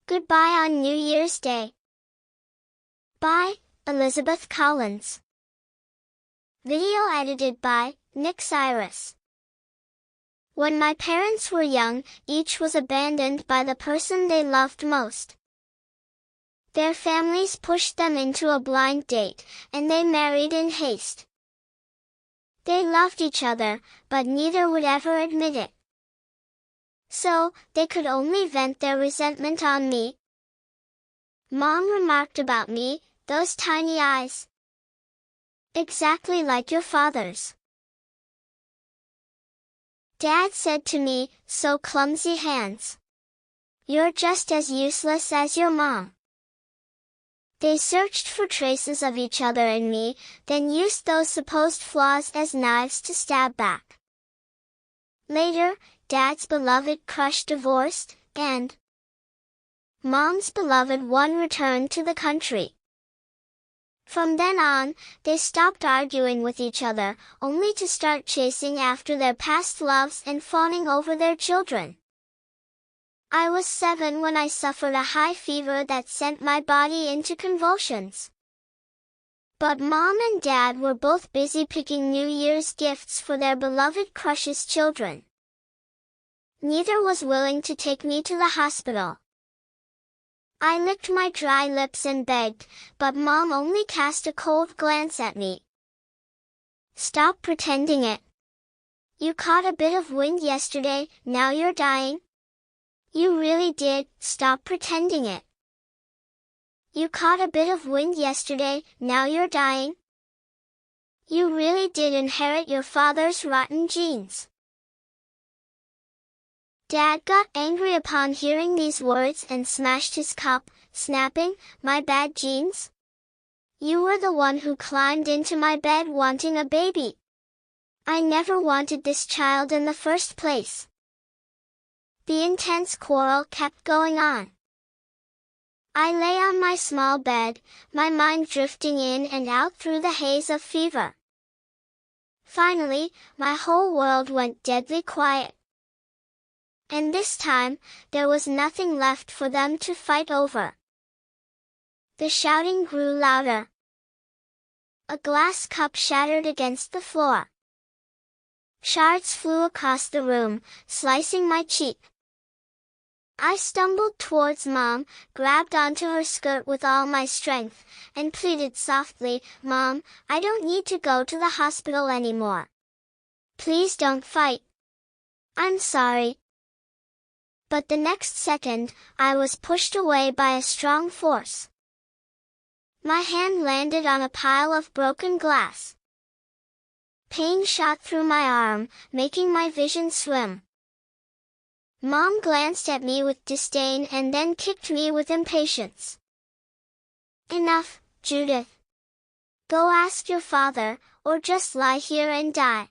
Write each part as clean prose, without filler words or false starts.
Goodbye on New Year's Day. By Elizabeth Collins. Video edited by Nick Cyrus. When my parents were young, each was abandoned by the person they loved most. Their families pushed them into a blind date, and they married in haste. They loved each other, but neither would ever admit it. So, they could only vent their resentment on me. Mom remarked about me, "Those tiny eyes. Exactly like your father's." Dad said to me, "So clumsy hands. You're just as useless as your mom." They searched for traces of each other in me, then used those supposed flaws as knives to stab back. Later, Dad's beloved crush divorced, and Mom's beloved one returned to the country. From then on, they stopped arguing with each other, only to start chasing after their past loves and fawning over their children. I was 7 when I suffered a high fever that sent my body into convulsions. But Mom and Dad were both busy picking New Year's gifts for their beloved crush's children. Neither was willing to take me to the hospital. I licked my dry lips and begged, but Mom only cast a cold glance at me. "Stop pretending it. You caught a bit of wind yesterday, now you're dying. You really did, stop pretending it. You caught a bit of wind yesterday, now you're dying. You really did inherit your father's rotten genes." Dad got angry upon hearing these words and smashed his cup, snapping, "My bad genes? You were the one who climbed into my bed wanting a baby. I never wanted this child in the first place." The intense quarrel kept going on. I lay on my small bed, my mind drifting in and out through the haze of fever. Finally, my whole world went deadly quiet. And this time, there was nothing left for them to fight over. The shouting grew louder. A glass cup shattered against the floor. Shards flew across the room, slicing my cheek. I stumbled towards Mom, grabbed onto her skirt with all my strength, and pleaded softly, "Mom, I don't need to go to the hospital anymore. Please don't fight. I'm sorry." But the next second, I was pushed away by a strong force. My hand landed on a pile of broken glass. Pain shot through my arm, making my vision swim. Mom glanced at me with disdain and then kicked me with impatience. "Enough, Judith. Go ask your father, or just lie here and die.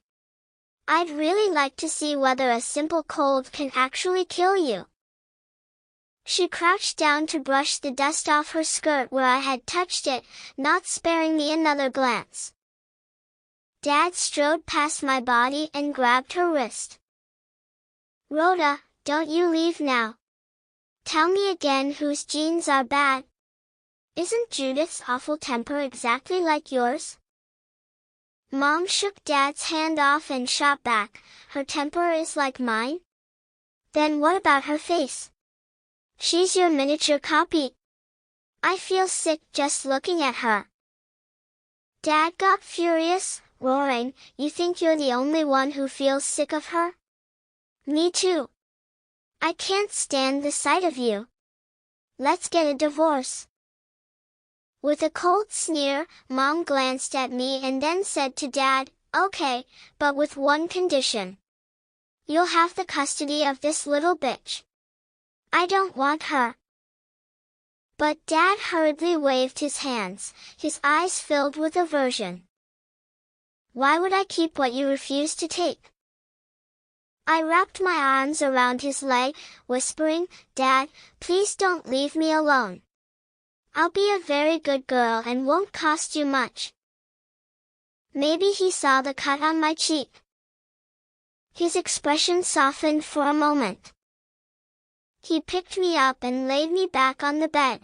I'd really like to see whether a simple cold can actually kill you." She crouched down to brush the dust off her skirt where I had touched it, not sparing me another glance. Dad strode past my body and grabbed her wrist. "Rhoda, don't you leave now. Tell me again whose genes are bad. Isn't Judith's awful temper exactly like yours?" Mom shook Dad's hand off and shot back, "Her temper is like mine? Then what about her face? She's your miniature copy. I feel sick just looking at her." Dad got furious, roaring, "You think you're the only one who feels sick of her? Me too. I can't stand the sight of you. Let's get a divorce." With a cold sneer, Mom glanced at me and then said to Dad, "Okay, but with one condition. You'll have the custody of this little bitch. I don't want her." But Dad hurriedly waved his hands, his eyes filled with aversion. "Why would I keep what you refuse to take?" I wrapped my arms around his leg, whispering, "Dad, please don't leave me alone. I'll be a very good girl and won't cost you much." Maybe he saw the cut on my cheek. His expression softened for a moment. He picked me up and laid me back on the bed.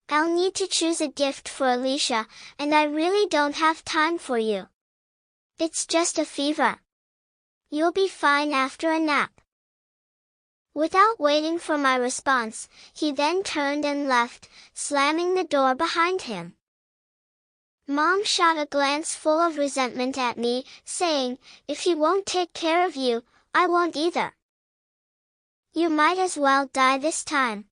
I'll need to choose a gift for Alicia, and I really don't have time for you. It's just a fever. You'll be fine after a nap. Without waiting for my response, he then turned and left, slamming the door behind him. Mom shot a glance full of resentment at me, saying, "If he won't take care of you, I won't either. You might as well die this time.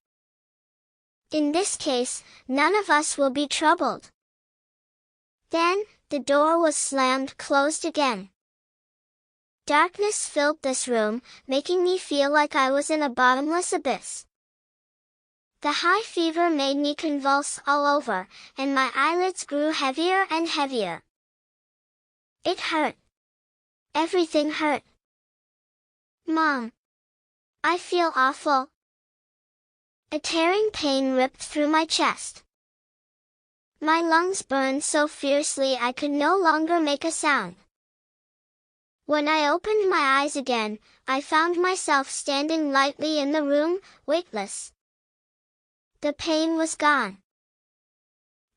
In this case, none of us will be troubled." Then, the door was slammed closed again. Darkness filled this room, making me feel like I was in a bottomless abyss. The high fever made me convulse all over, and my eyelids grew heavier and heavier. It hurt. Everything hurt. Mom. I feel awful. A tearing pain ripped through my chest. My lungs burned so fiercely I could no longer make a sound. When I opened my eyes again, I found myself standing lightly in the room, weightless. The pain was gone.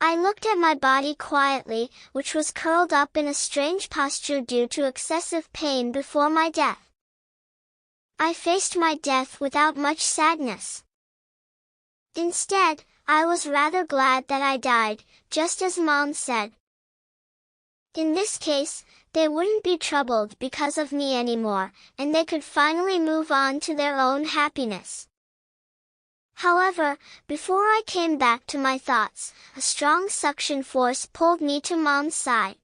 I looked at my body quietly, which was curled up in a strange posture due to excessive pain before my death. I faced my death without much sadness. Instead, I was rather glad that I died, just as Mom said. In this case, they wouldn't be troubled because of me anymore, and they could finally move on to their own happiness. However, before I came back to my thoughts, a strong suction force pulled me to Mom's side.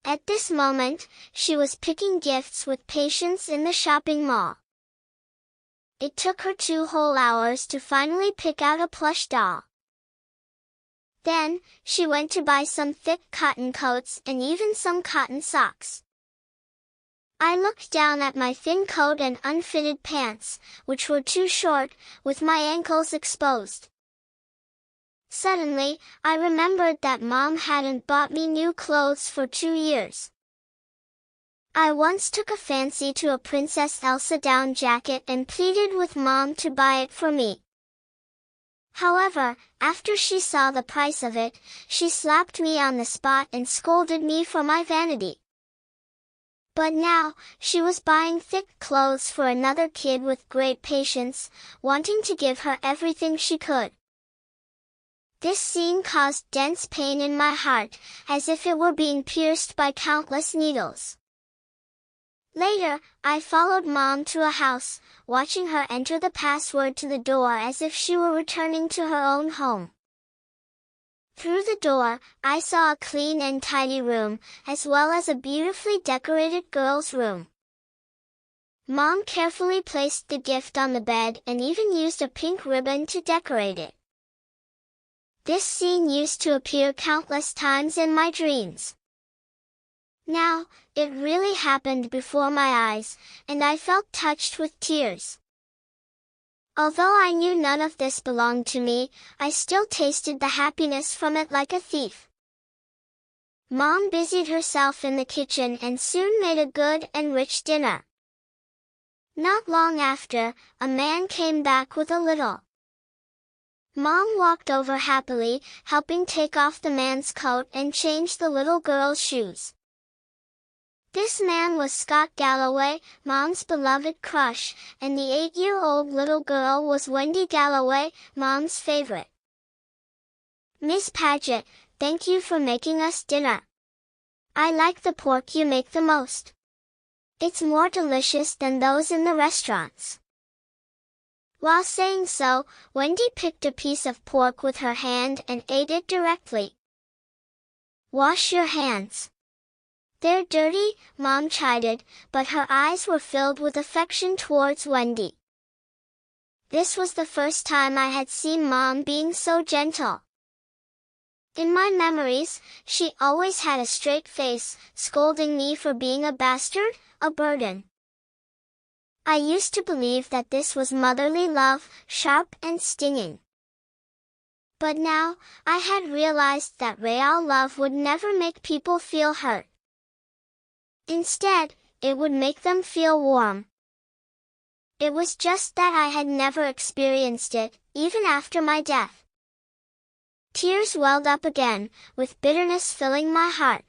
At this moment, she was picking gifts with patience in the shopping mall. It took her 2 whole hours to finally pick out a plush doll. Then, she went to buy some thick cotton coats and even some cotton socks. I looked down at my thin coat and unfitted pants, which were too short, with my ankles exposed. Suddenly, I remembered that Mom hadn't bought me new clothes for 2 years. I once took a fancy to a Princess Elsa down jacket and pleaded with Mom to buy it for me. However, after she saw the price of it, she slapped me on the spot and scolded me for my vanity. But now, she was buying thick clothes for another kid with great patience, wanting to give her everything she could. This scene caused dense pain in my heart, as if it were being pierced by countless needles. Later, I followed Mom to a house, watching her enter the password to the door as if she were returning to her own home. Through the door, I saw a clean and tidy room, as well as a beautifully decorated girl's room. Mom carefully placed the gift on the bed and even used a pink ribbon to decorate it. This scene used to appear countless times in my dreams. Now, it really happened before my eyes, and I felt touched with tears. Although I knew none of this belonged to me, I still tasted the happiness from it like a thief. Mom busied herself in the kitchen and soon made a good and rich dinner. Not long after, a man came back with a little. Mom walked over happily, helping take off the man's coat and change the little girl's shoes. This man was Scott Galloway, Mom's beloved crush, and the 8-year-old little girl was Wendy Galloway, Mom's favorite. "Miss Paget, thank you for making us dinner. I like the pork you make the most. It's more delicious than those in the restaurants." While saying so, Wendy picked a piece of pork with her hand and ate it directly. "Wash your hands. They're dirty," Mom chided, but her eyes were filled with affection towards Wendy. This was the first time I had seen Mom being so gentle. In my memories, she always had a straight face, scolding me for being a bastard, a burden. I used to believe that this was motherly love, sharp and stinging. But now, I had realized that real love would never make people feel hurt. Instead, it would make them feel warm. It was just that I had never experienced it, even after my death. Tears welled up again, with bitterness filling my heart.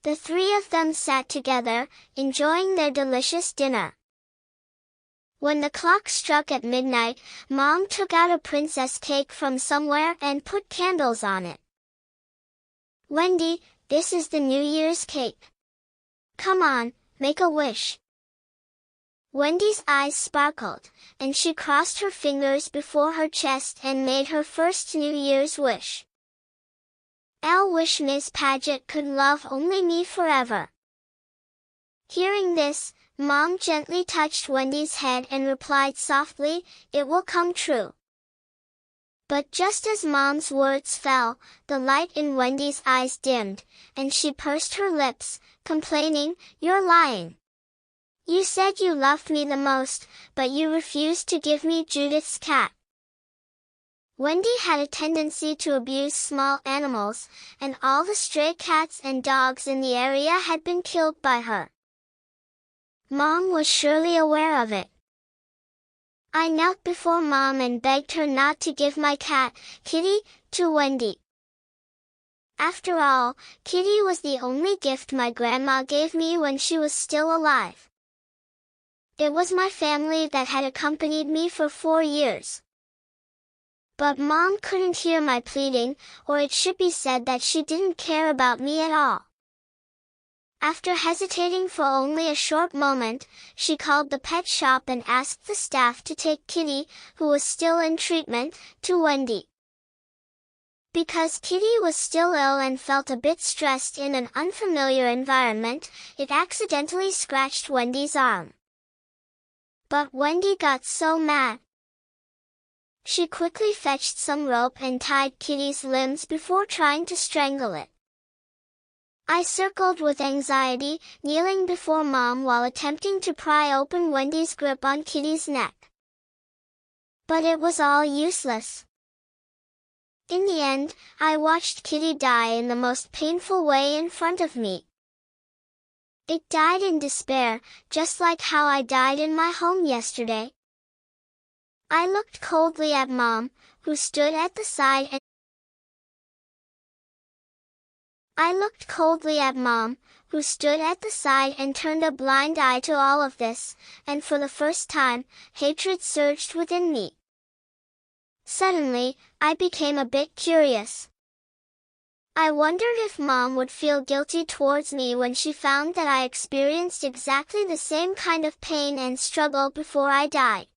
The three of them sat together, enjoying their delicious dinner. When the clock struck at midnight, Mom took out a princess cake from somewhere and put candles on it. "Wendy, this is the New Year's cake. Come on, make a wish." Wendy's eyes sparkled, and she crossed her fingers before her chest and made her first New Year's wish. "I'll wish Miss Paget could love only me forever." Hearing this, Mom gently touched Wendy's head and replied softly, "It will come true." But just as Mom's words fell, the light in Wendy's eyes dimmed, and she pursed her lips, complaining, "You're lying. You said you loved me the most, but you refused to give me Judith's cat." Wendy had a tendency to abuse small animals, and all the stray cats and dogs in the area had been killed by her. Mom was surely aware of it. I knelt before Mom and begged her not to give my cat, Kitty, to Wendy. After all, Kitty was the only gift my grandma gave me when she was still alive. It was my family that had accompanied me for 4 years. But Mom couldn't hear my pleading, or it should be said that she didn't care about me at all. After hesitating for only a short moment, she called the pet shop and asked the staff to take Kitty, who was still in treatment, to Wendy. Because Kitty was still ill and felt a bit stressed in an unfamiliar environment, it accidentally scratched Wendy's arm. But Wendy got so mad. She quickly fetched some rope and tied Kitty's limbs before trying to strangle it. I circled with anxiety, kneeling before Mom while attempting to pry open Wendy's grip on Kitty's neck. But it was all useless. In the end, I watched Kitty die in the most painful way in front of me. It died in despair, just like how I died in my home yesterday. I looked coldly at Mom, who stood at the side and turned a blind eye to all of this, and for the first time, hatred surged within me. Suddenly, I became a bit curious. I wondered if Mom would feel guilty towards me when she found that I experienced exactly the same kind of pain and struggle before I died.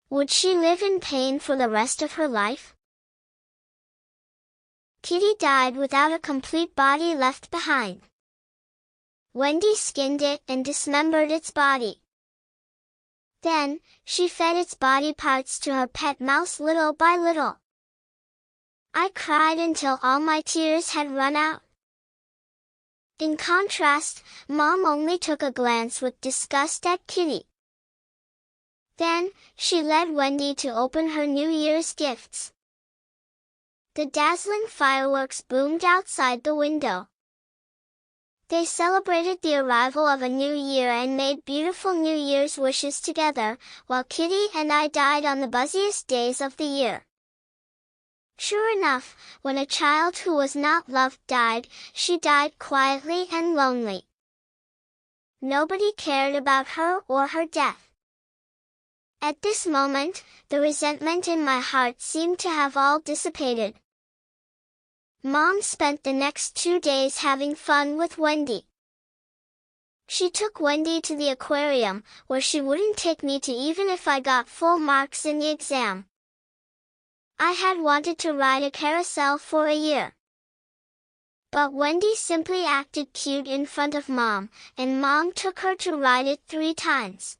Would she live in pain for the rest of her life? Kitty died without a complete body left behind. Wendy skinned it and dismembered its body. Then, she fed its body parts to her pet mouse little by little. I cried until all my tears had run out. In contrast, Mom only took a glance with disgust at Kitty. Then, she led Wendy to open her New Year's gifts. The dazzling fireworks boomed outside the window. They celebrated the arrival of a new year and made beautiful New Year's wishes together, while Kitty and I died on the buzziest days of the year. Sure enough, when a child who was not loved died, she died quietly and lonely. Nobody cared about her or her death. At this moment, the resentment in my heart seemed to have all dissipated. Mom spent the next 2 days having fun with Wendy. She took Wendy to the aquarium, where she wouldn't take me to even if I got full marks in the exam. I had wanted to ride a carousel for a year. But Wendy simply acted cute in front of Mom, and Mom took her to ride it 3 times.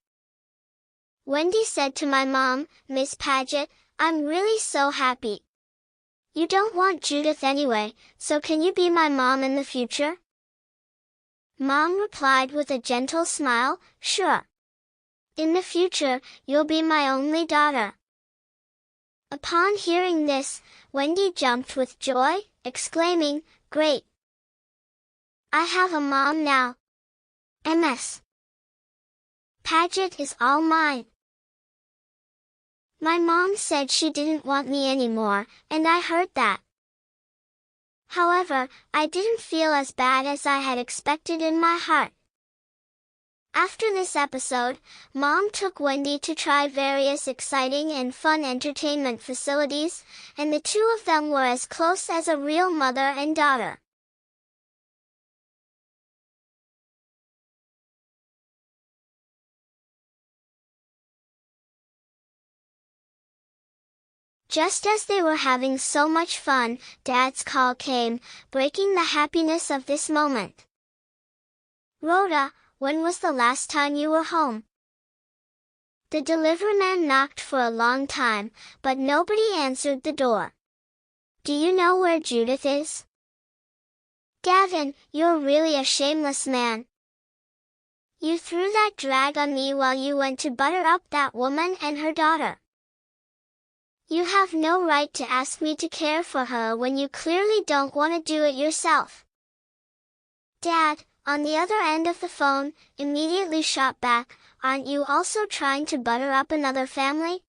Wendy said to my mom, "Miss Paget, I'm really so happy. You don't want Judith anyway, so can you be my mom in the future?" Mom replied with a gentle smile, "Sure. In the future, you'll be my only daughter." Upon hearing this, Wendy jumped with joy, exclaiming, "Great! I have a mom now. MS." Paget is all mine. My mom said she didn't want me anymore, and I heard that. However, I didn't feel as bad as I had expected in my heart. After this episode, Mom took Wendy to try various exciting and fun entertainment facilities, and the two of them were as close as a real mother and daughter. Just as they were having so much fun, Dad's call came, breaking the happiness of this moment. "Rhoda, when was the last time you were home?" The deliveryman knocked for a long time, but nobody answered the door. "Do you know where Judith is?" "Gavin, you're really a shameless man. You threw that drag on me while you went to butter up that woman and her daughter. You have no right to ask me to care for her when you clearly don't want to do it yourself." Dad, on the other end of the phone, immediately shot back, "Aren't you also trying to butter up another family?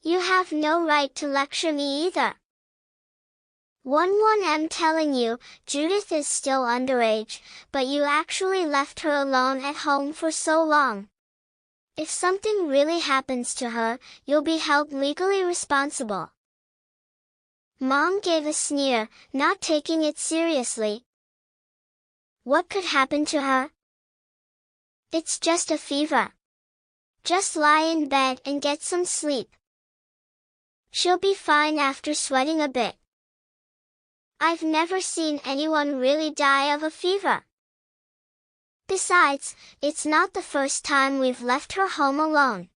You have no right to lecture me either. 11M telling you, Judith is still underage, but you actually left her alone at home for so long. If something really happens to her, you'll be held legally responsible." Mom gave a sneer, not taking it seriously. "What could happen to her? It's just a fever. Just lie in bed and get some sleep. She'll be fine after sweating a bit. I've never seen anyone really die of a fever. Besides, it's not the first time we've left her home alone.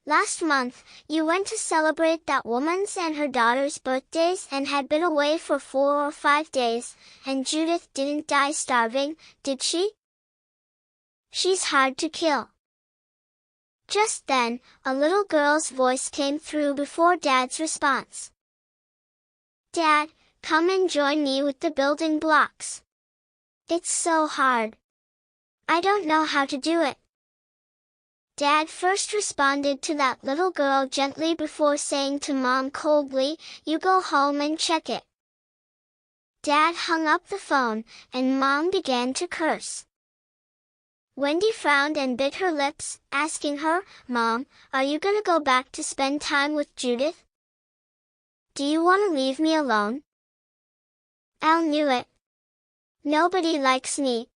Last month, you went to celebrate that woman's and her daughter's birthdays and had been away for 4 or 5 days, and Judith didn't die starving, did she? She's hard to kill." Just then, a little girl's voice came through before Dad's response. "Dad, come and join me with the building blocks. It's so hard. I don't know how to do it." Dad first responded to that little girl gently before saying to Mom coldly, "You go home and check it." Dad hung up the phone, and Mom began to curse. Wendy frowned and bit her lips, asking her, "Mom, are you gonna go back to spend time with Judith? Do you want to leave me alone?" "Al knew it. Nobody likes me.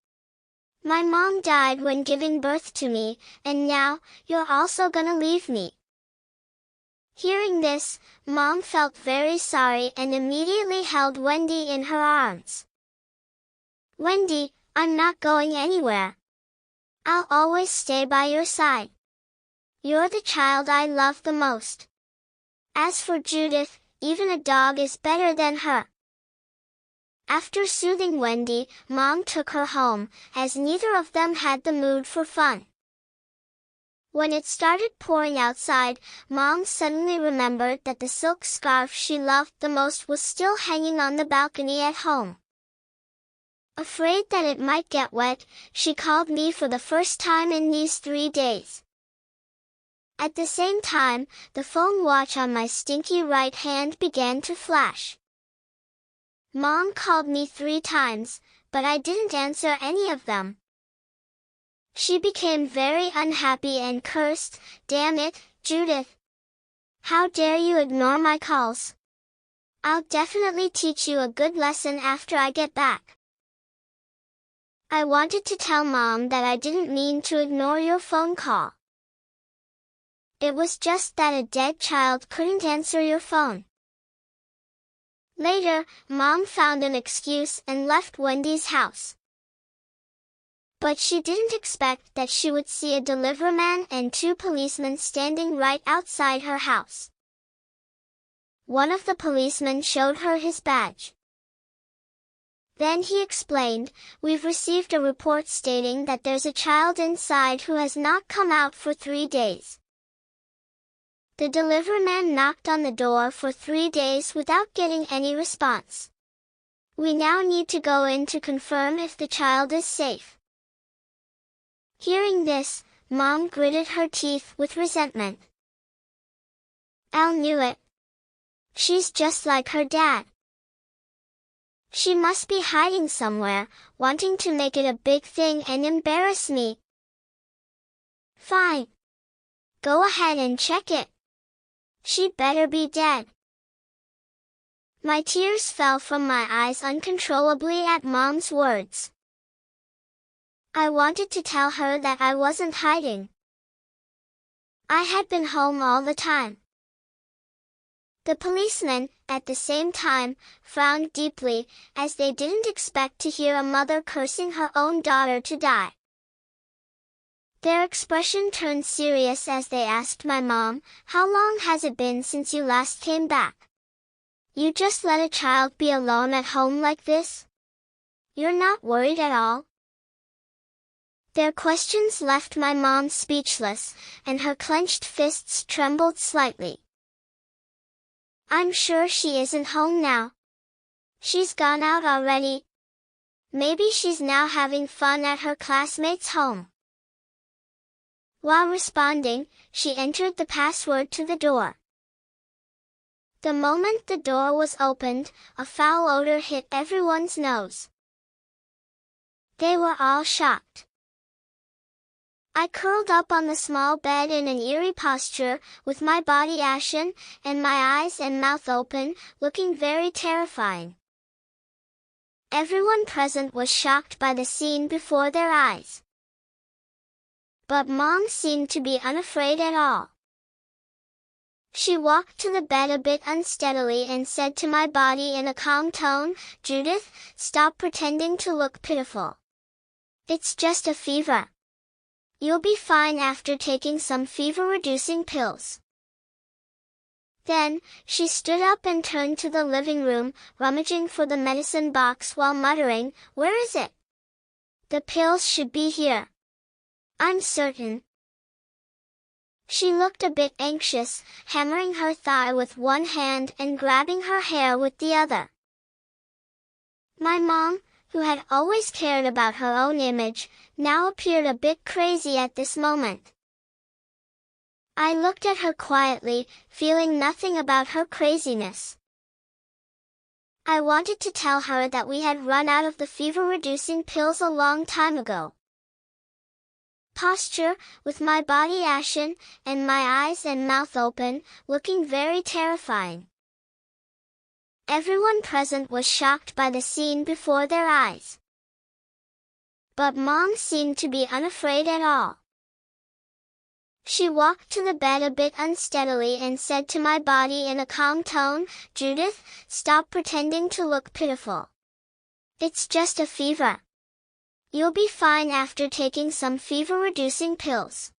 My mom died when giving birth to me, and now, you're also gonna leave me." Hearing this, Mom felt very sorry and immediately held Wendy in her arms. "Wendy, I'm not going anywhere. I'll always stay by your side. You're the child I love the most. As for Judith, even a dog is better than her." After soothing Wendy, Mom took her home, as neither of them had the mood for fun. When it started pouring outside, Mom suddenly remembered that the silk scarf she loved the most was still hanging on the balcony at home. Afraid that it might get wet, she called me for the first time in these 3 days. At the same time, the phone watch on my stinky right hand began to flash. Mom called me 3 times, but I didn't answer any of them. She became very unhappy and cursed, "Damn it, Judith. How dare you ignore my calls? I'll definitely teach you a good lesson after I get back." I wanted to tell Mom that I didn't mean to ignore your phone call. It was just that a dead child couldn't answer your phone. Later, Mom found an excuse and left Wendy's house. But she didn't expect that she would see a deliveryman and 2 policemen standing right outside her house. One of the policemen showed her his badge. Then he explained, "We've received a report stating that there's a child inside who has not come out for 3 days. The deliveryman knocked on the door for 3 days without getting any response. We now need to go in to confirm if the child is safe." Hearing this, Mom gritted her teeth with resentment. Al knew it. She's just like her dad. She must be hiding somewhere, wanting to make it a big thing and embarrass me. Fine. Go ahead and check it. She'd better be dead. My tears fell from my eyes uncontrollably at Mom's words. I wanted to tell her that I wasn't hiding. I had been home all the time. The policemen, at the same time, frowned deeply, as they didn't expect to hear a mother cursing her own daughter to die. Their expression turned serious as they asked my mom, "How long has it been since you last came back? You just let a child be alone at home like this? You're not worried at all?" Their questions left my mom speechless, and her clenched fists trembled slightly. "I'm sure she isn't home now. She's gone out already. Maybe she's now having fun at her classmate's home." While responding, she entered the password to the door. The moment the door was opened, a foul odor hit everyone's nose. They were all shocked. I curled up on the small bed in an eerie posture, with my body ashen, and my eyes and mouth open, looking very terrifying. Everyone present was shocked by the scene before their eyes. But Mom seemed to be unafraid at all. She walked to the bed a bit unsteadily and said to my body in a calm tone, "Judith, stop pretending to look pitiful. It's just a fever. You'll be fine after taking some fever-reducing pills." Then, she stood up and turned to the living room, rummaging for the medicine box while muttering, "Where is it? The pills should be here. I'm certain." She looked a bit anxious, hammering her thigh with one hand and grabbing her hair with the other. My mom, who had always cared about her own image, now appeared a bit crazy at this moment. I looked at her quietly, feeling nothing about her craziness. I wanted to tell her that we had run out of the fever-reducing pills a long time ago. Posture, with my body ashen, and my eyes and mouth open, looking very terrifying. Everyone present was shocked by the scene before their eyes. But Mom seemed to be unafraid at all. She walked to the bed a bit unsteadily and said to my body in a calm tone, "Judith, stop pretending to look pitiful. It's just a fever. You'll be fine after taking some fever-reducing pills."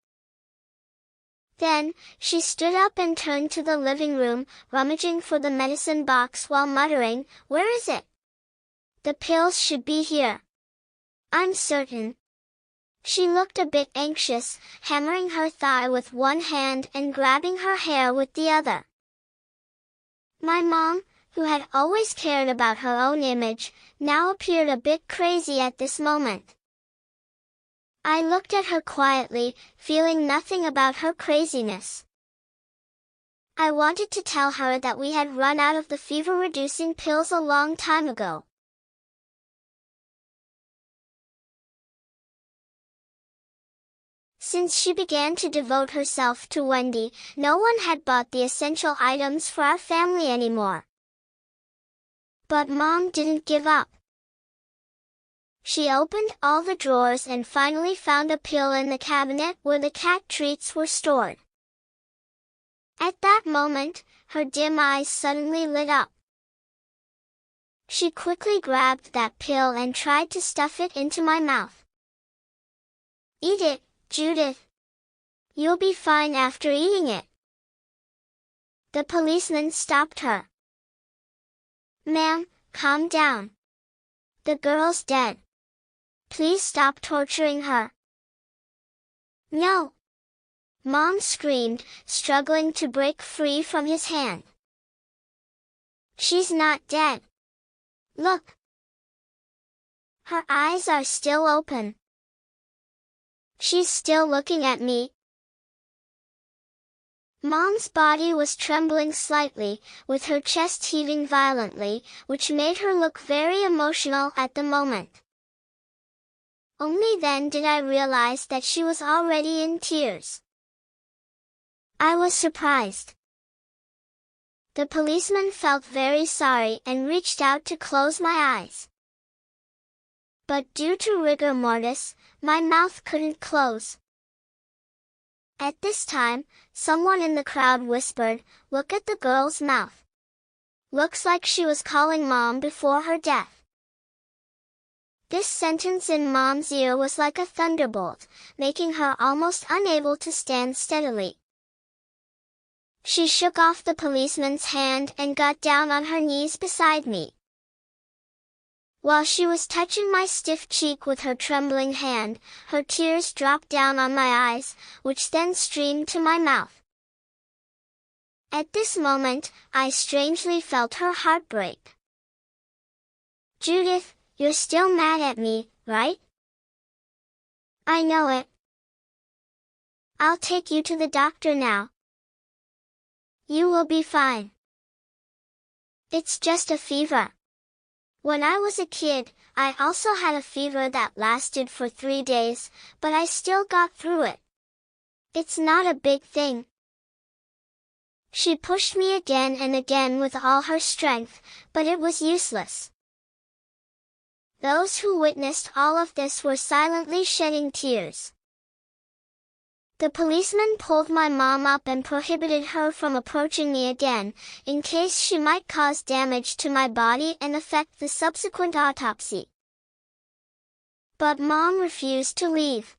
Then, she stood up and turned to the living room, rummaging for the medicine box while muttering, "Where is it? The pills should be here. I'm certain." She looked a bit anxious, hammering her thigh with one hand and grabbing her hair with the other. My mom, who had always cared about her own image, now appeared a bit crazy at this moment. I looked at her quietly, feeling nothing about her craziness. I wanted to tell her that we had run out of the fever-reducing pills a long time ago. Since she began to devote herself to Wendy, no one had bought the essential items for our family anymore. But Mom didn't give up. She opened all the drawers and finally found a pill in the cabinet where the cat treats were stored. At that moment, her dim eyes suddenly lit up. She quickly grabbed that pill and tried to stuff it into my mouth. "Eat it, Judith. You'll be fine after eating it." The policeman stopped her. "Ma'am, calm down. The girl's dead. Please stop torturing her." "No!" Mom screamed, struggling to break free from his hand. "She's not dead. Look. Her eyes are still open. She's still looking at me. Mom's body was trembling slightly, with her chest heaving violently, which made her look very emotional at the moment. Only then did I realize that she was already in tears. I was surprised. The policeman felt very sorry and reached out to close my eyes. But due to rigor mortis, my mouth couldn't close. At this time, someone in the crowd whispered, "Look at the girl's mouth. Looks like she was calling Mom before her death." This sentence in Mom's ear was like a thunderbolt, making her almost unable to stand steadily. She shook off the policeman's hand and got down on her knees beside me. While she was touching my stiff cheek with her trembling hand, her tears dropped down on my eyes, which then streamed to my mouth. At this moment, I strangely felt her heart break. "Judith, you're still mad at me, right?" "I know it. I'll take you to the doctor now. You will be fine. It's just a fever." When I was a kid, I also had a fever that lasted for 3 days, but I still got through it. It's not a big thing. She pushed me again and again with all her strength, but it was useless. Those who witnessed all of this were silently shedding tears. The policeman pulled my mom up and prohibited her from approaching me again, in case she might cause damage to my body and affect the subsequent autopsy. But Mom refused to leave.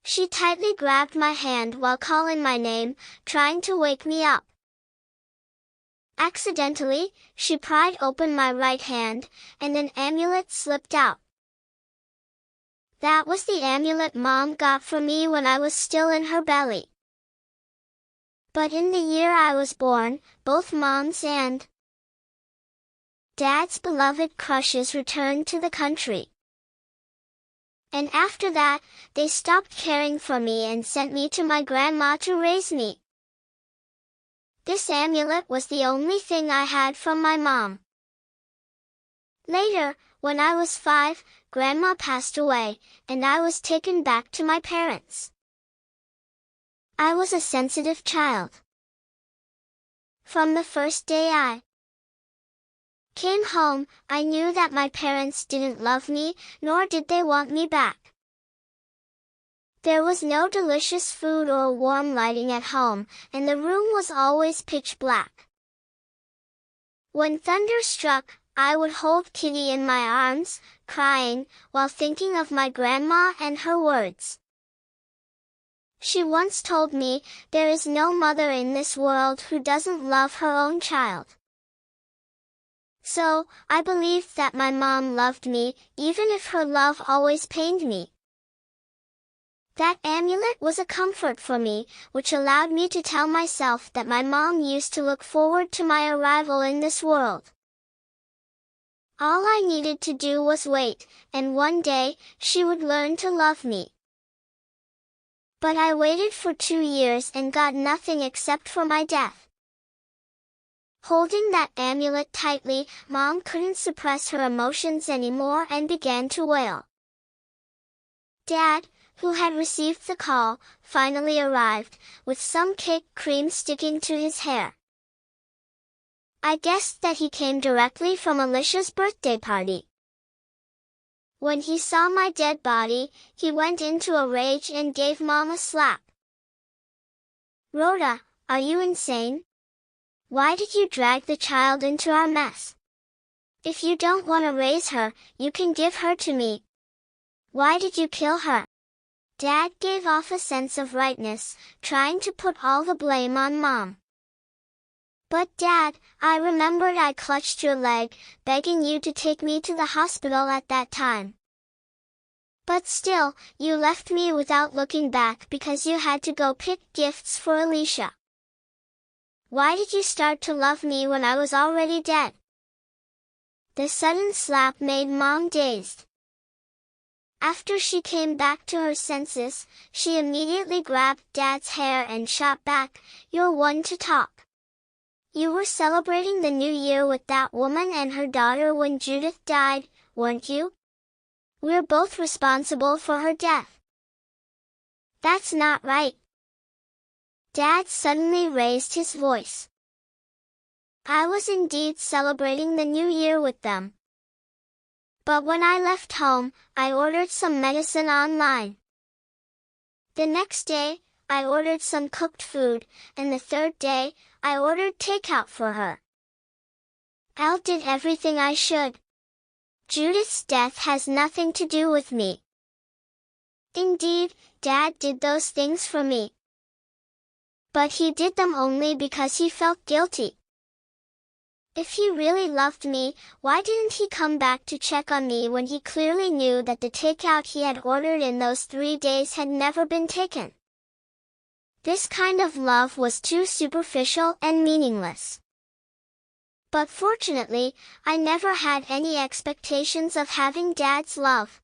She tightly grabbed my hand while calling my name, trying to wake me up. Accidentally, she pried open my right hand, and an amulet slipped out. That was the amulet Mom got for me when I was still in her belly. But in the year I was born, both Mom's and Dad's beloved crushes returned to the country. And after that, they stopped caring for me and sent me to my grandma to raise me. This amulet was the only thing I had from my mom. Later, when I was 5, Grandma passed away, and I was taken back to my parents. I was a sensitive child. From the first day I came home, I knew that my parents didn't love me, nor did they want me back. There was no delicious food or warm lighting at home, and the room was always pitch black. When thunder struck, I would hold Kitty in my arms, crying, while thinking of my grandma and her words. She once told me, "There is no mother in this world who doesn't love her own child." So, I believed that my mom loved me, even if her love always pained me. That amulet was a comfort for me, which allowed me to tell myself that my mom used to look forward to my arrival in this world. All I needed to do was wait, and one day, she would learn to love me. But I waited for 2 years and got nothing except for my death. Holding that amulet tightly, Mom couldn't suppress her emotions anymore and began to wail. Dad, who had received the call, finally arrived, with some cake cream sticking to his hair. I guessed that he came directly from Alicia's birthday party. When he saw my dead body, he went into a rage and gave Mom a slap. "Rhoda, are you insane? Why did you drag the child into our mess? If you don't want to raise her, you can give her to me. Why did you kill her?" Dad gave off a sense of rightness, trying to put all the blame on Mom. "But Dad, I remembered I clutched your leg, begging you to take me to the hospital at that time. But still, you left me without looking back because you had to go pick gifts for Alicia. Why did you start to love me when I was already dead?" The sudden slap made Mom dazed. After she came back to her senses, she immediately grabbed Dad's hair and shot back, "You're one to talk. You were celebrating the new year with that woman and her daughter when Judith died, weren't you? We're both responsible for her death." "That's not right." Dad suddenly raised his voice. "I was indeed celebrating the new year with them. But when I left home, I ordered some medicine online. The next day, I ordered some cooked food, and the third day, I ordered takeout for her. Al did everything I should. Judith's death has nothing to do with me. Indeed, Dad did those things for me. But he did them only because he felt guilty. If he really loved me, why didn't he come back to check on me when he clearly knew that the takeout he had ordered in those 3 days had never been taken? This kind of love was too superficial and meaningless. But fortunately, I never had any expectations of having Dad's love.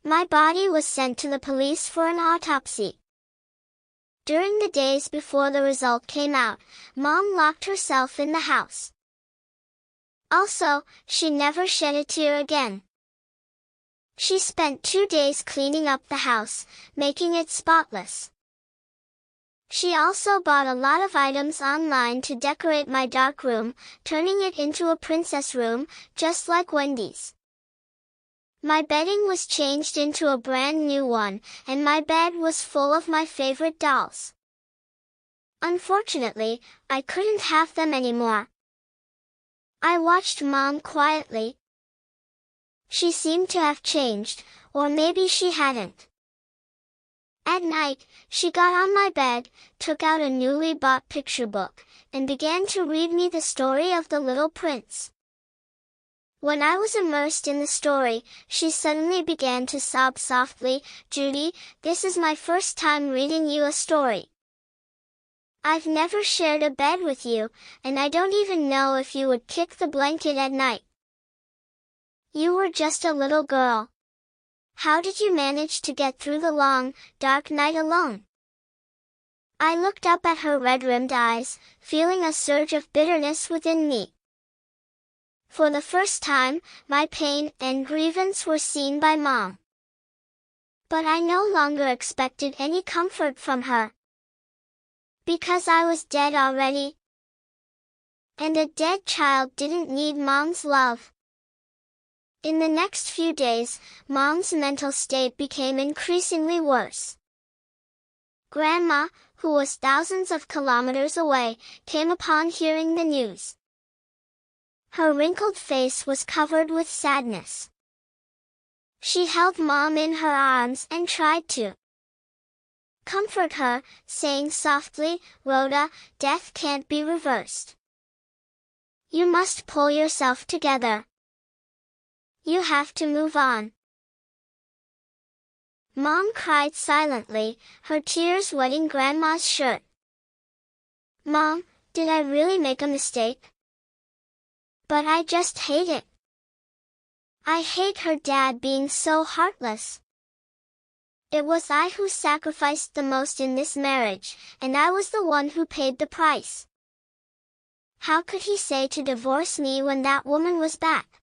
My body was sent to the police for an autopsy. During the days before the result came out, Mom locked herself in the house. Also, she never shed a tear again. She spent 2 days cleaning up the house, making it spotless. She also bought a lot of items online to decorate my dark room, turning it into a princess room, just like Wendy's. My bedding was changed into a brand new one, and my bed was full of my favorite dolls. Unfortunately, I couldn't have them anymore. I watched Mom quietly. She seemed to have changed, or maybe she hadn't. At night, she got on my bed, took out a newly bought picture book, and began to read me the story of the little prince. When I was immersed in the story, she suddenly began to sob softly, "Judy, this is my first time reading you a story. I've never shared a bed with you, and I don't even know if you would kick the blanket at night. You were just a little girl. How did you manage to get through the long, dark night alone?" I looked up at her red-rimmed eyes, feeling a surge of bitterness within me. For the first time, my pain and grievance were seen by Mom. But I no longer expected any comfort from her. Because I was dead already. And a dead child didn't need Mom's love. In the next few days, Mom's mental state became increasingly worse. Grandma, who was thousands of kilometers away, came upon hearing the news. Her wrinkled face was covered with sadness. She held Mom in her arms and tried to comfort her, saying softly, "Rhoda, death can't be reversed. You must pull yourself together. You have to move on." Mom cried silently, her tears wetting Grandma's shirt. "Mom, did I really make a mistake? But I just hate it. I hate her dad being so heartless. It was I who sacrificed the most in this marriage, and I was the one who paid the price. How could he say to divorce me when that woman was back?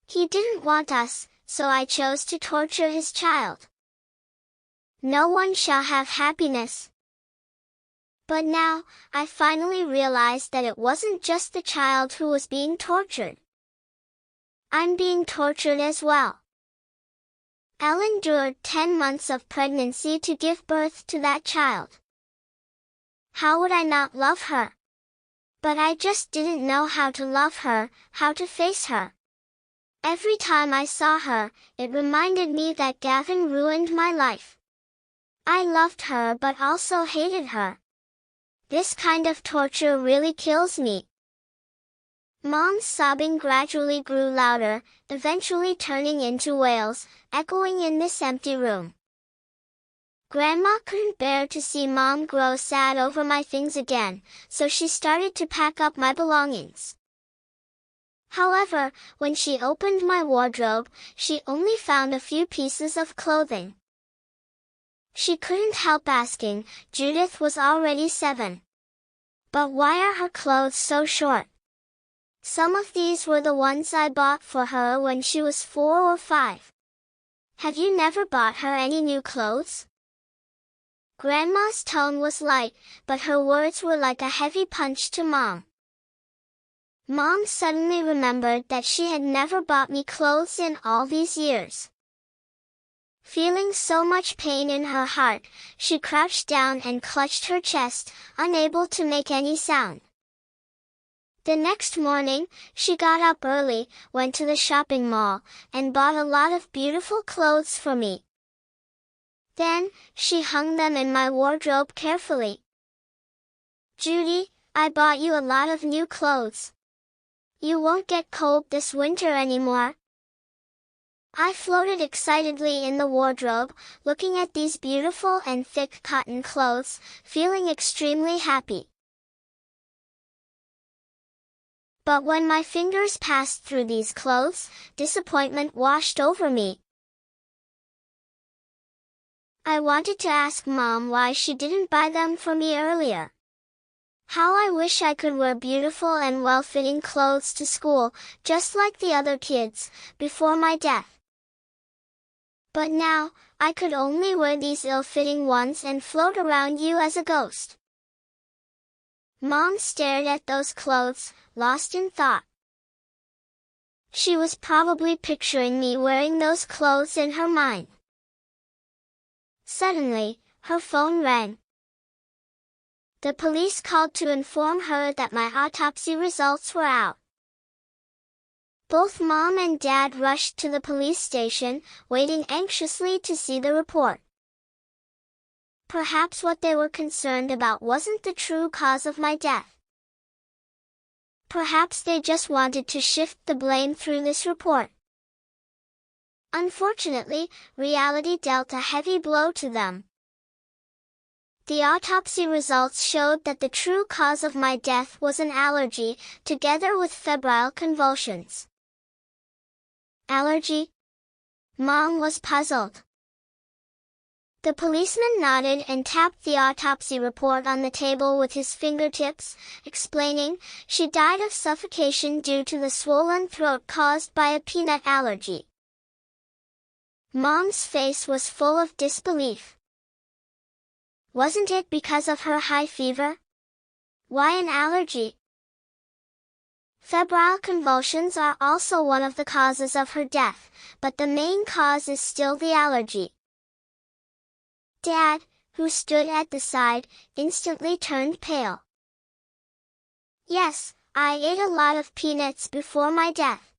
He didn't want us, so I chose to torture his child. No one shall have happiness." But now, I finally realized that it wasn't just the child who was being tortured. I'm being tortured as well. Elle endured 10 months of pregnancy to give birth to that child. How would I not love her? But I just didn't know how to love her, how to face her. Every time I saw her, it reminded me that Gavin ruined my life. I loved her but also hated her. This kind of torture really kills me. Mom's sobbing gradually grew louder, eventually turning into wails, echoing in this empty room. Grandma couldn't bear to see Mom grow sad over my things again, so she started to pack up my belongings. However, when she opened my wardrobe, she only found a few pieces of clothing. She couldn't help asking. Judith was already 7. But why are her clothes so short? Some of these were the ones I bought for her when she was 4 or 5. Have you never bought her any new clothes? Grandma's tone was light, but her words were like a heavy punch to Mom. Mom suddenly remembered that she had never bought me clothes in all these years. Feeling so much pain in her heart, she crouched down and clutched her chest, unable to make any sound. The next morning, she got up early, went to the shopping mall, and bought a lot of beautiful clothes for me. Then, she hung them in my wardrobe carefully. Judy, I bought you a lot of new clothes. You won't get cold this winter anymore. I floated excitedly in the wardrobe, looking at these beautiful and thick cotton clothes, feeling extremely happy. But when my fingers passed through these clothes, disappointment washed over me. I wanted to ask Mom why she didn't buy them for me earlier. How I wish I could wear beautiful and well-fitting clothes to school, just like the other kids, before my death. But now, I could only wear these ill-fitting ones and float around you as a ghost. Mom stared at those clothes, lost in thought. She was probably picturing me wearing those clothes in her mind. Suddenly, her phone rang. The police called to inform her that my autopsy results were out. Both Mom and Dad rushed to the police station, waiting anxiously to see the report. Perhaps what they were concerned about wasn't the true cause of my death. Perhaps they just wanted to shift the blame through this report. Unfortunately, reality dealt a heavy blow to them. The autopsy results showed that the true cause of my death was an allergy, together with febrile convulsions. Allergy? Mom was puzzled. The policeman nodded and tapped the autopsy report on the table with his fingertips, explaining, she died of suffocation due to the swollen throat caused by a peanut allergy. Mom's face was full of disbelief. Wasn't it because of her high fever? Why an allergy? Febrile convulsions are also one of the causes of her death, but the main cause is still the allergy. Dad, who stood at the side, instantly turned pale. Yes, I ate a lot of peanuts before my death.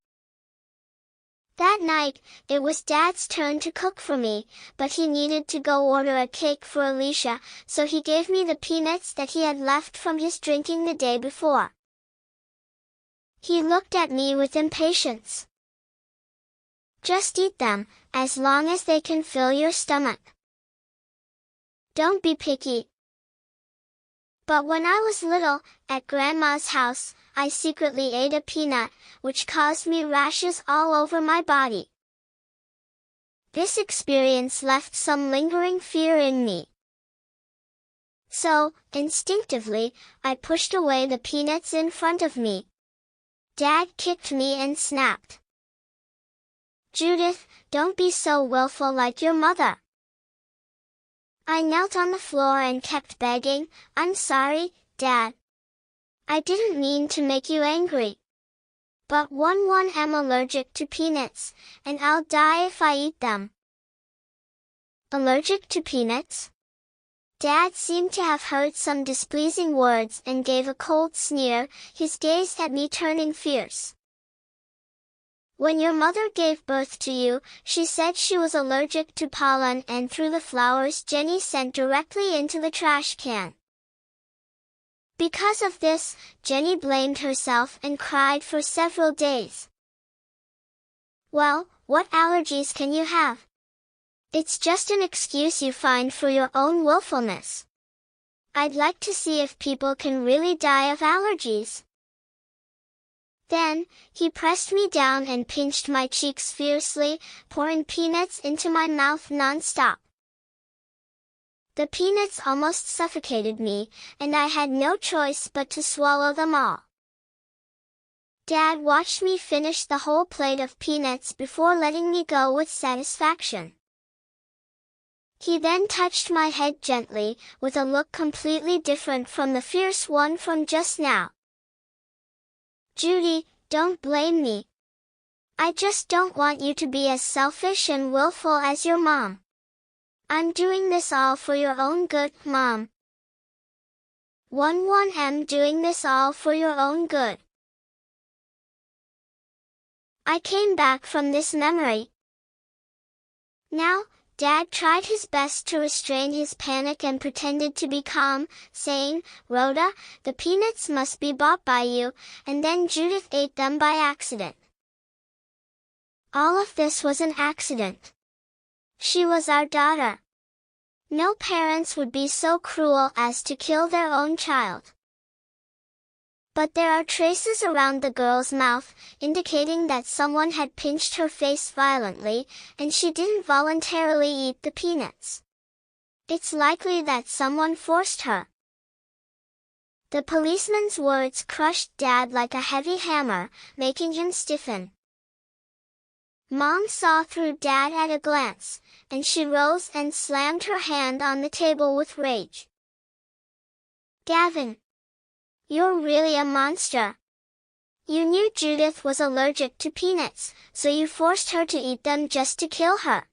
That night, it was Dad's turn to cook for me, but he needed to go order a cake for Alicia, so he gave me the peanuts that he had left from his drinking the day before. He looked at me with impatience. Just eat them, as long as they can fill your stomach. Don't be picky. But when I was little, at Grandma's house, I secretly ate a peanut, which caused me rashes all over my body. This experience left some lingering fear in me. So, instinctively, I pushed away the peanuts in front of me. Dad kicked me and snapped. Judith, don't be so willful like your mother. I knelt on the floor and kept begging, I'm sorry, Dad. I didn't mean to make you angry. But I am allergic to peanuts, and I'll die if I eat them. Allergic to peanuts? Dad seemed to have heard some displeasing words and gave a cold sneer, his gaze at me turning fierce. When your mother gave birth to you, she said she was allergic to pollen and threw the flowers Jenny sent directly into the trash can. Because of this, Jenny blamed herself and cried for several days. Well, what allergies can you have? It's just an excuse you find for your own willfulness. I'd like to see if people can really die of allergies. Then, he pressed me down and pinched my cheeks fiercely, pouring peanuts into my mouth non-stop. The peanuts almost suffocated me, and I had no choice but to swallow them all. Dad watched me finish the whole plate of peanuts before letting me go with satisfaction. He then touched my head gently, with a look completely different from the fierce one from just now. "Judy, don't blame me. I just don't want you to be as selfish and willful as your mom. I'm doing this all for your own good, Mom. 11M doing this all for your own good." I came back from this memory. Now, Dad tried his best to restrain his panic and pretended to be calm, saying, "Rhoda, the peanuts must be bought by you," and then Judith ate them by accident. All of this was an accident. She was our daughter. No parents would be so cruel as to kill their own child. But there are traces around the girl's mouth, indicating that someone had pinched her face violently, and she didn't voluntarily eat the peanuts. It's likely that someone forced her. The policeman's words crushed Dad like a heavy hammer, making him stiffen. Mom saw through Dad at a glance, and she rose and slammed her hand on the table with rage. "Gavin! You're really a monster. You knew Judith was allergic to peanuts, so you forced her to eat them just to kill her.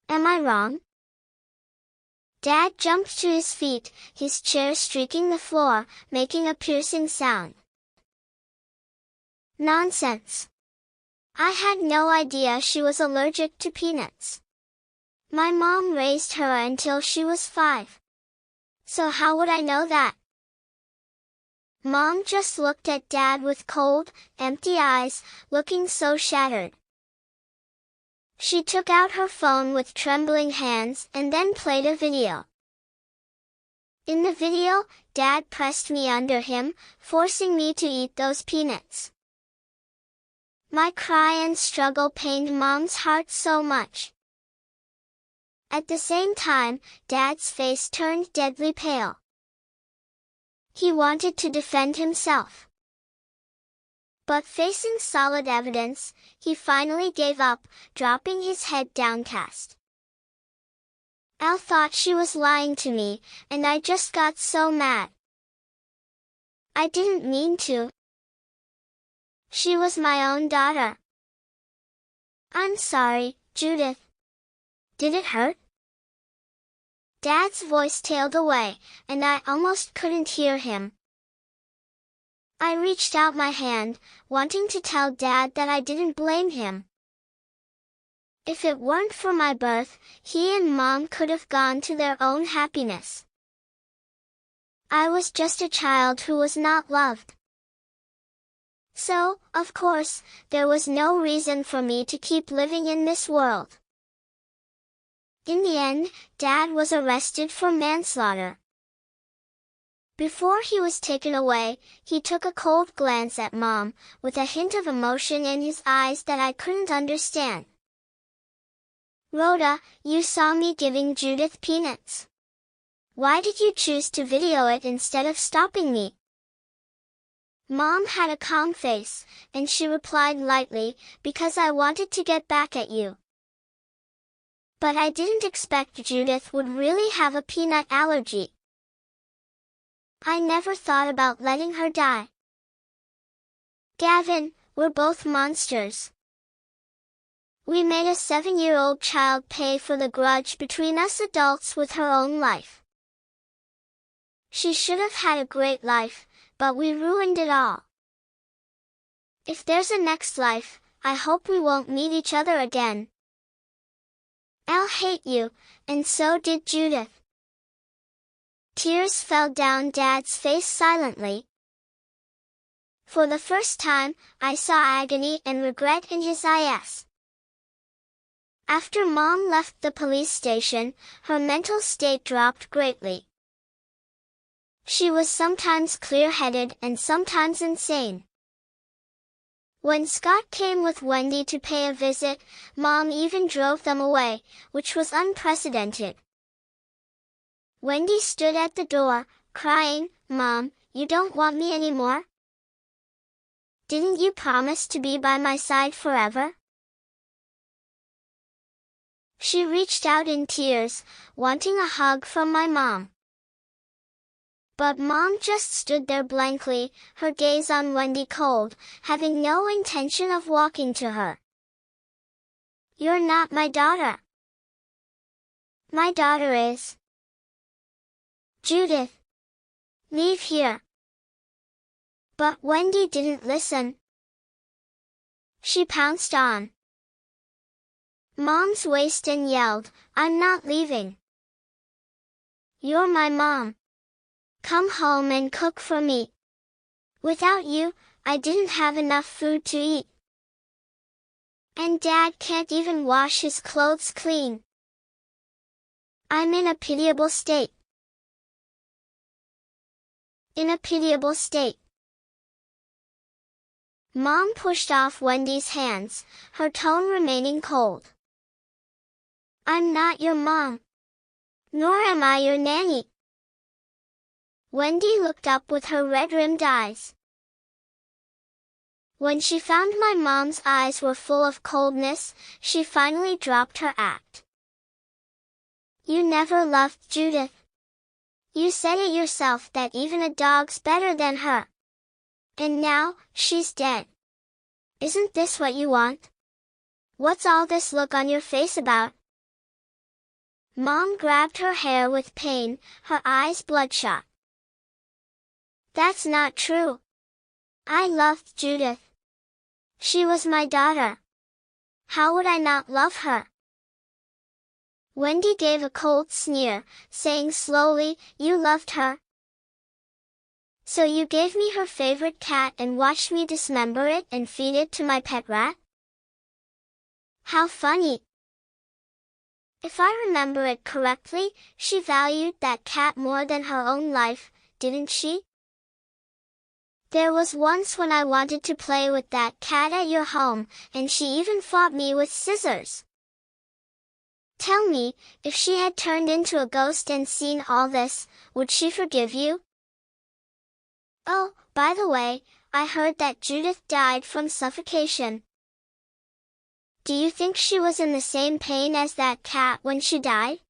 Am I wrong?" Dad jumped to his feet, his chair streaking the floor, making a piercing sound. "Nonsense. I had no idea she was allergic to peanuts. My mom raised her until she was 5. So how would I know that?" Mom just looked at Dad with cold, empty eyes, looking so shattered. She took out her phone with trembling hands and then played a video. In the video, Dad pressed me under him, forcing me to eat those peanuts. My cry and struggle pained Mom's heart so much. At the same time, Dad's face turned deadly pale. He wanted to defend himself. But facing solid evidence, he finally gave up, dropping his head downcast. Al thought she was lying to me, and I just got so mad. I didn't mean to. She was my own daughter. I'm sorry, Judith. Did it hurt? Dad's voice tailed away, and I almost couldn't hear him. I reached out my hand, wanting to tell Dad that I didn't blame him. If it weren't for my birth, he and Mom could have gone to their own happiness. I was just a child who was not loved. So, of course, there was no reason for me to keep living in this world. In the end, Dad was arrested for manslaughter. Before he was taken away, he took a cold glance at Mom, with a hint of emotion in his eyes that I couldn't understand. "Rhoda, you saw me giving Judith peanuts. Why did you choose to video it instead of stopping me?" Mom had a calm face, and she replied lightly, "Because I wanted to get back at you. But I didn't expect Judith would really have a peanut allergy. I never thought about letting her die. Gavin, we're both monsters. We made a 7-year-old child pay for the grudge between us adults with her own life. She should have had a great life, but we ruined it all. If there's a next life, I hope we won't meet each other again. I'll hate you, and so did Judith." Tears fell down Dad's face silently. For the first time, I saw agony and regret in his eyes. After Mom left the police station, her mental state dropped greatly. She was sometimes clear-headed and sometimes insane. When Scott came with Wendy to pay a visit, Mom even drove them away, which was unprecedented. Wendy stood at the door, crying, "Mom, you don't want me anymore? Didn't you promise to be by my side forever?" She reached out in tears, wanting a hug from my mom. But Mom just stood there blankly, her gaze on Wendy cold, having no intention of walking to her. "You're not my daughter." "My daughter is." "Judith. Leave here." But Wendy didn't listen. She pounced on Mom's waist and yelled, "I'm not leaving. You're my mom. Come home and cook for me. Without you, I didn't have enough food to eat. And Dad can't even wash his clothes clean. I'm in a pitiable state." In a pitiable state. Mom pushed off Wendy's hands, her tone remaining cold. "I'm not your mom. Nor am I your nanny." Wendy looked up with her red-rimmed eyes. When she found my mom's eyes were full of coldness, she finally dropped her act. "You never loved Judith. You said it yourself that even a dog's better than her. And now, she's dead. Isn't this what you want? What's all this look on your face about?" Mom grabbed her hair with pain, her eyes bloodshot. "That's not true. I loved Judith. She was my daughter. How would I not love her?" Wendy gave a cold sneer, saying slowly, "You loved her. So you gave me her favorite cat and watched me dismember it and feed it to my pet rat? How funny." If I remember it correctly, she valued that cat more than her own life, didn't she? "There was once when I wanted to play with that cat at your home, and she even fought me with scissors. Tell me, if she had turned into a ghost and seen all this, would she forgive you? Oh, by the way, I heard that Judith died from suffocation. Do you think she was in the same pain as that cat when she died?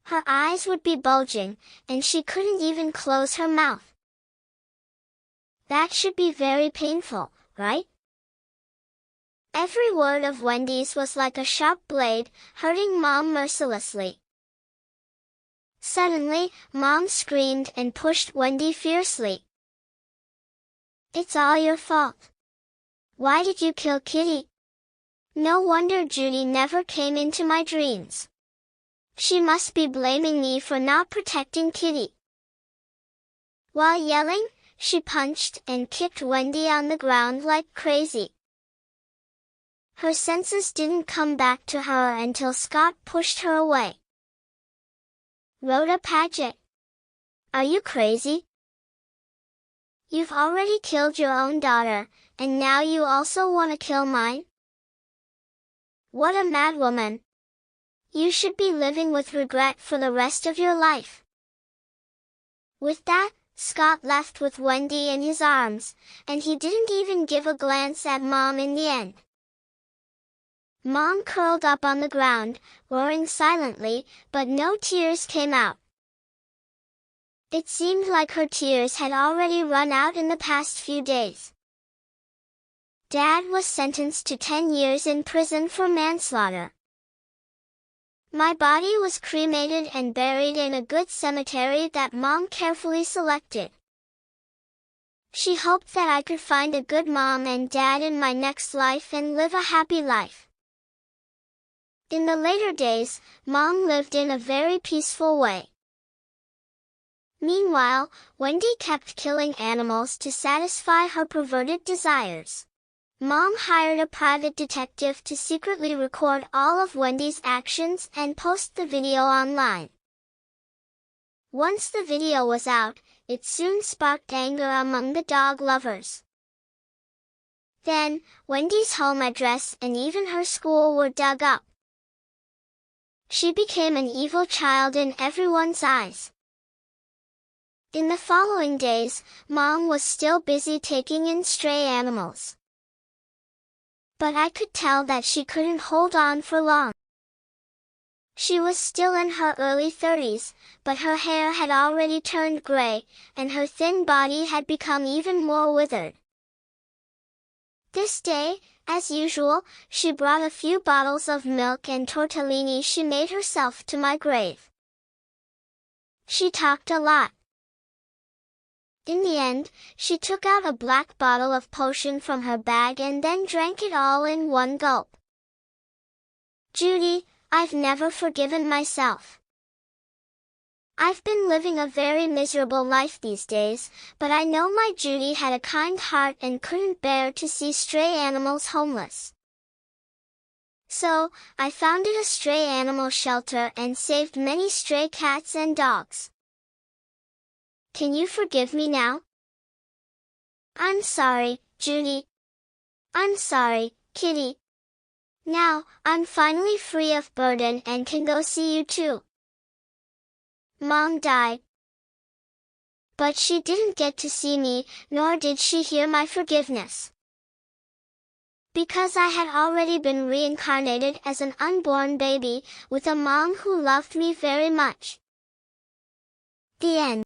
Her eyes would be bulging, and she couldn't even close her mouth. That should be very painful, right?" Every word of Wendy's was like a sharp blade, hurting Mom mercilessly. Suddenly, Mom screamed and pushed Wendy fiercely. "It's all your fault. Why did you kill Kitty? No wonder Judy never came into my dreams. She must be blaming me for not protecting Kitty." While yelling, she punched and kicked Wendy on the ground like crazy. Her senses didn't come back to her until Scott pushed her away. "Rhoda Paget. Are you crazy? You've already killed your own daughter, and now you also want to kill mine? What a madwoman. You should be living with regret for the rest of your life." With that, Scott left with Wendy in his arms, and he didn't even give a glance at Mom in the end. Mom curled up on the ground, roaring silently, but no tears came out. It seemed like her tears had already run out in the past few days. Dad was sentenced to 10 years in prison for manslaughter. My body was cremated and buried in a good cemetery that Mom carefully selected. She hoped that I could find a good mom and dad in my next life and live a happy life. In the later days, Mom lived in a very peaceful way. Meanwhile, Wendy kept killing animals to satisfy her perverted desires. Mom hired a private detective to secretly record all of Wendy's actions and post the video online. Once the video was out, it soon sparked anger among the dog lovers. Then, Wendy's home address and even her school were dug up. She became an evil child in everyone's eyes. In the following days, Mom was still busy taking in stray animals. But I could tell that she couldn't hold on for long. She was still in her early 30s, but her hair had already turned gray, and her thin body had become even more withered. This day, as usual, she brought a few bottles of milk and tortellini she made herself to my grave. She talked a lot. In the end, she took out a black bottle of potion from her bag and then drank it all in one gulp. Judy, I've never forgiven myself. I've been living a very miserable life these days, but I know my Judy had a kind heart and couldn't bear to see stray animals homeless. So, I founded a stray animal shelter and saved many stray cats and dogs. Can you forgive me now? I'm sorry, Judy. I'm sorry, Kitty. Now, I'm finally free of burden and can go see you too. Mom died. But she didn't get to see me, nor did she hear my forgiveness. Because I had already been reincarnated as an unborn baby, with a mom who loved me very much. The end.